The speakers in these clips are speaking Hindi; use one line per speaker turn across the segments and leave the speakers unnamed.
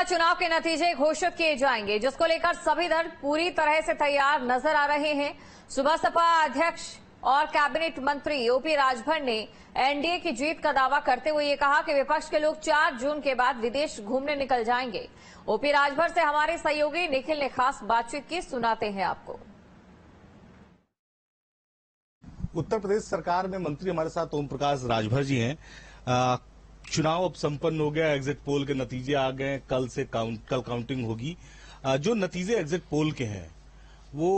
लोकसभा चुनाव के नतीजे घोषित किए जाएंगे, जिसको लेकर सभी दल पूरी तरह से तैयार नजर आ रहे हैं। सुबह सपा अध्यक्ष और कैबिनेट मंत्री ओपी राजभर ने एनडीए की जीत का दावा करते हुए ये कहा कि विपक्ष के लोग 4 जून के बाद विदेश घूमने निकल जाएंगे। ओपी राजभर से हमारे सहयोगी निखिल ने खास बातचीत की, सुनाते हैं आपको।
उत्तर प्रदेश सरकार में मंत्री हमारे साथ ओम प्रकाश राजभर जी हैं। चुनाव अब संपन्न हो गया, एग्जिट पोल के नतीजे आ गए, कल काउंटिंग होगी। जो नतीजे एग्जिट पोल के हैं वो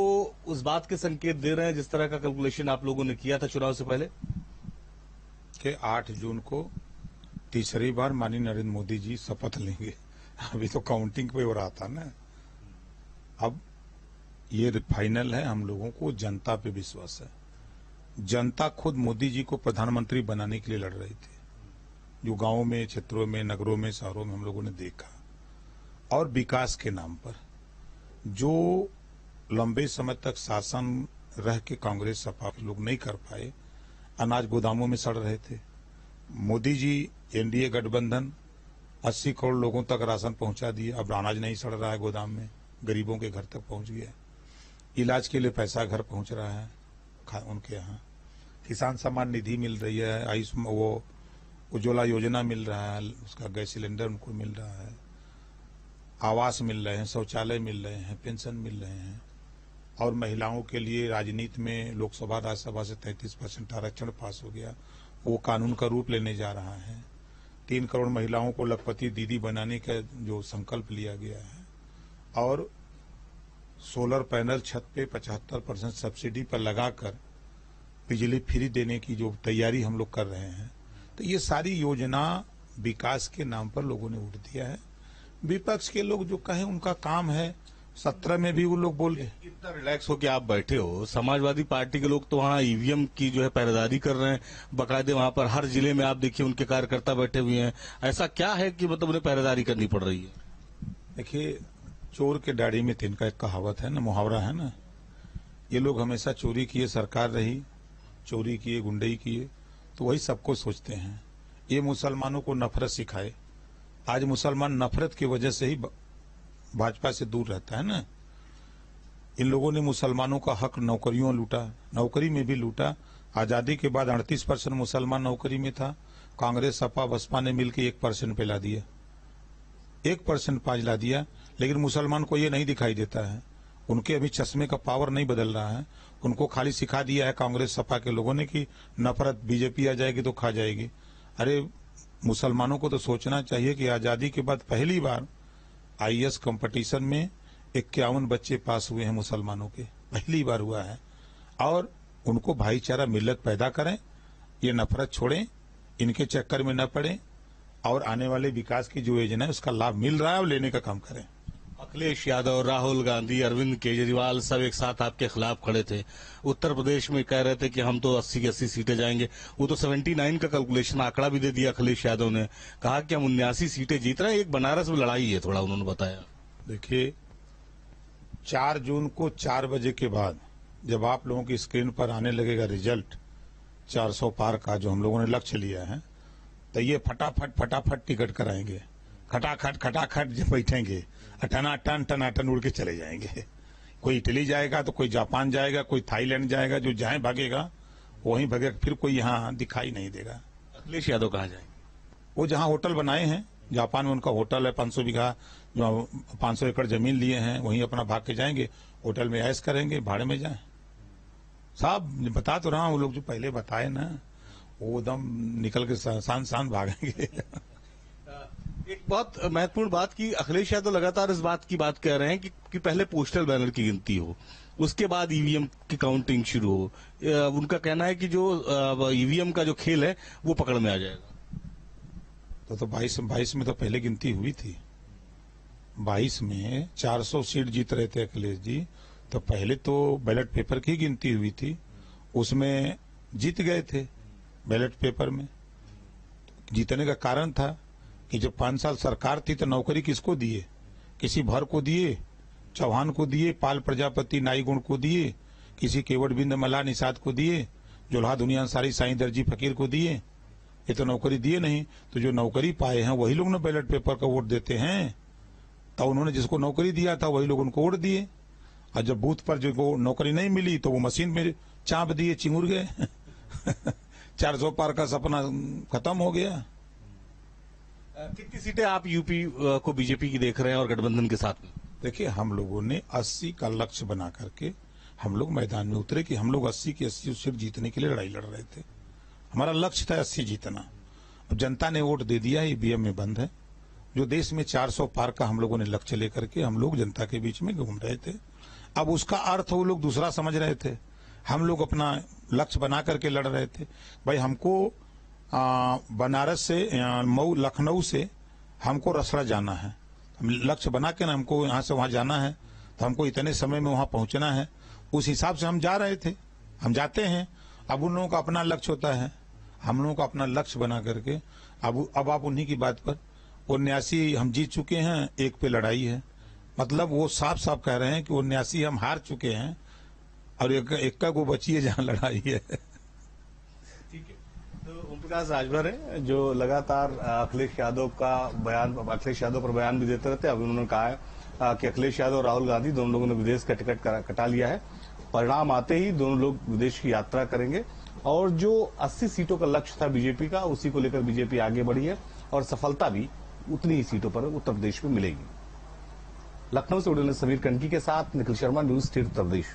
उस बात के संकेत दे रहे हैं जिस तरह का कैलकुलेशन आप लोगों ने किया था चुनाव से पहले
कि 8 जून को तीसरी बार माननीय नरेंद्र मोदी जी शपथ लेंगे। अभी तो काउंटिंग पे हो रहा था ना, अब ये फाइनल है। हम लोगों को जनता पे विश्वास है। जनता खुद मोदी जी को प्रधानमंत्री बनाने के लिए लड़ रही थी, जो गांवों में, क्षेत्रों में, नगरों में, शहरों में हम लोगों ने देखा। और विकास के नाम पर जो लंबे समय तक शासन रह के कांग्रेस सपा लोग नहीं कर पाए, अनाज गोदामों में सड़ रहे थे, मोदी जी एनडीए गठबंधन 80 करोड़ लोगों तक राशन पहुंचा दिया। अब अनाज नहीं सड़ रहा है गोदाम में, गरीबों के घर तक पहुंच गया। इलाज के लिए पैसा घर पहुंच रहा है उनके यहाँ। किसान सम्मान निधि मिल रही है, वो उज्ज्वला योजना मिल रहा है, उसका गैस सिलेंडर उनको मिल रहा है, आवास मिल रहे हैं, शौचालय मिल रहे हैं, पेंशन मिल रहे हैं। और महिलाओं के लिए राजनीति में लोकसभा राज्यसभा से 33% आरक्षण पास हो गया, वो कानून का रूप लेने जा रहा है। 3 करोड़ महिलाओं को लखपति दीदी बनाने का जो संकल्प लिया गया है, और सोलर पैनल छत पे 75% सब्सिडी पर लगाकर बिजली फ्री देने की जो तैयारी हम लोग कर रहे हैं। तो ये सारी योजना विकास के नाम पर लोगों ने वोट दिया है। विपक्ष के लोग जो कहें उनका काम है, 17 में भी वो लोग बोल गए।
इतना रिलैक्स होकर आप बैठे हो, समाजवादी पार्टी के लोग तो वहाँ ईवीएम की जो है पहरेदारी कर रहे हैं, बकायदे वहाँ पर हर जिले में आप देखिए उनके कार्यकर्ता बैठे हुए हैं। ऐसा क्या है कि मतलब उन्हें पहरेदारी करनी पड़ रही है?
देखिए, चोर के दाढ़ी में तिनका एक कहावत है ना, मुहावरा है ना। ये लोग हमेशा चोरी किए सरकार रही, चोरी किए गुंडई किए, तो वही सबको सोचते हैं। ये मुसलमानों को नफरत सिखाए। आज मुसलमान नफरत की वजह से ही भाजपा से दूर रहता है ना। इन लोगों ने मुसलमानों का हक नौकरियों लूटा, नौकरी में भी लूटा। आजादी के बाद 38% मुसलमान नौकरी में था, कांग्रेस सपा बसपा ने मिलकर 1% पे ला दिया, 1% पाज ला दिया। लेकिन मुसलमान को ये नहीं दिखाई देता है, उनके अभी चश्मे का पावर नहीं बदल रहा है। उनको खाली सिखा दिया है कांग्रेस सपा के लोगों ने कि नफरत बीजेपी आ जाएगी तो खा जाएगी। अरे मुसलमानों को तो सोचना चाहिए कि आजादी के बाद पहली बार आईएएस कंपटीशन में 51 बच्चे पास हुए हैं मुसलमानों के, पहली बार हुआ है। और उनको भाईचारा मिल्लत पैदा करें, ये नफरत छोड़ें, इनके चक्कर में न पड़े, और आने वाले विकास की जो योजना है उसका लाभ मिल रहा है और लेने का काम करें।
अखिलेश यादव, राहुल गांधी, अरविंद केजरीवाल सब एक साथ आपके खिलाफ खड़े थे। उत्तर प्रदेश में कह रहे थे कि हम तो 80 की 80 सीटें जाएंगे। वो तो 79 का कैलकुलेशन आंकड़ा भी दे दिया अखिलेश यादव ने, कहा कि हम 79 सीटें जीत रहे हैं। एक बनारस में लड़ाई है, थोड़ा उन्होंने बताया।
देखिए, 4 जून को 4 बजे के बाद जब आप लोगों की स्क्रीन पर आने लगेगा रिजल्ट 400 पार का, जो हम लोगों ने लक्ष्य लिया है, तो ये फटाफट टिकट कराएंगे। खटाखट जब बैठेंगे, टनाटन उड़ के चले जाएंगे। कोई इटली जाएगा तो कोई जापान जाएगा, कोई थाईलैंड जाएगा, जो जहां भागेगा वहीं भागेगा, फिर कोई यहाँ दिखाई नहीं देगा।
अखिलेश यादव कहाँ जाएंगे?
वो जहां होटल बनाए हैं, जापान में उनका होटल है, 500 बीघा जो 500 एकड़ जमीन लिए हैं, वहीं अपना भाग के जाएंगे, होटल में ऐश करेंगे, भाड़े में जाए। साहब बता तो रहा हूं, वो लोग जो पहले बताए ना, वो दम निकल के शान भागेंगे।
एक बहुत महत्वपूर्ण बात की, अखिलेश यादव लगातार इस बात की बात कह रहे हैं कि पहले पोस्टल बैनर की गिनती हो, उसके बाद ईवीएम की काउंटिंग शुरू हो। उनका कहना है कि जो ईवीएम का जो खेल है वो पकड़ में आ जाएगा।
तो 22 में तो पहले गिनती हुई थी। 22 में 400 सीट जीत रहे थे अखिलेश जी, तो पहले तो बैलेट पेपर की गिनती हुई थी, उसमें जीत गए थे बैलेट पेपर में। जीतने का कारण था कि जब 5 साल सरकार थी तो नौकरी किसको दिए? किसी भर को दिए, चौहान को दिए, पाल प्रजापति नाई गुण को दिए, किसी केवट बिंद मल्ला निषाद को दिए, जोल्हा दुनिया सारी साईं दर्जी फकीर को दिए। ये तो नौकरी दिए नहीं। तो जो नौकरी पाए हैं वही लोग ना बैलेट पेपर का वोट देते हैं। तो उन्होंने जिसको नौकरी दिया था वही लोग उनको वोट दिए, और जब बूथ पर जिसको नौकरी नहीं मिली तो वो मशीन में चाप दिए, चिंगुर गए 400 पार का सपना खत्म हो गया।
कितनी सीटें आप यूपी को बीजेपी की देख रहे हैं और गठबंधन के साथ में?
देखिए, हम लोगों ने 80 का लक्ष्य बना करके हम लोग मैदान में उतरे कि हम लोग 80 की 80 सीट जीतने के लिए लड़ाई लड़ रहे थे। हमारा लक्ष्य था 80 जीतना। अब जनता ने वोट दे दिया, ईवीएम में बंद है। जो देश में 400 पार का हम लोगों ने लक्ष्य लेकर के हम लोग जनता के बीच में घूम रहे थे। अब उसका अर्थ वो लोग दूसरा समझ रहे थे, हम लोग अपना लक्ष्य बना करके लड़ रहे थे। भाई हमको बनारस से मऊ लखनऊ से हमको रसड़ा जाना है, हम लक्ष्य बना के ना हमको यहाँ से वहां जाना है, तो हमको इतने समय में वहां पहुंचना है। उस हिसाब से हम जा रहे थे, हम जाते हैं। अब उन लोगों का अपना लक्ष्य होता है, हम लोगों का अपना लक्ष्य बना करके अब आप उन्हीं की बात पर 79 हम जीत चुके हैं, 1 पे लड़ाई है। मतलब वो साफ साफ कह रहे हैं कि 79 हम हार चुके हैं और एक का को बची है जहां लड़ाई है।
ठीक है, तो ओम प्रकाश राजभर है जो लगातार अखिलेश यादव पर बयान भी देते रहते हैं। अभी उन्होंने कहा है कि अखिलेश यादव और राहुल गांधी दोनों लोगों ने विदेश का टिकट कटा लिया है। परिणाम आते ही दोनों लोग विदेश की यात्रा करेंगे और जो 80 सीटों का लक्ष्य था बीजेपी का, उसी को लेकर बीजेपी आगे बढ़ी है और सफलता भी उतनी ही सीटों पर उत्तर प्रदेश में मिलेगी। लखनऊ से उड़े समीर कनकी के साथ निखिल शर्मा, न्यूज़ 18 उत्तर प्रदेश।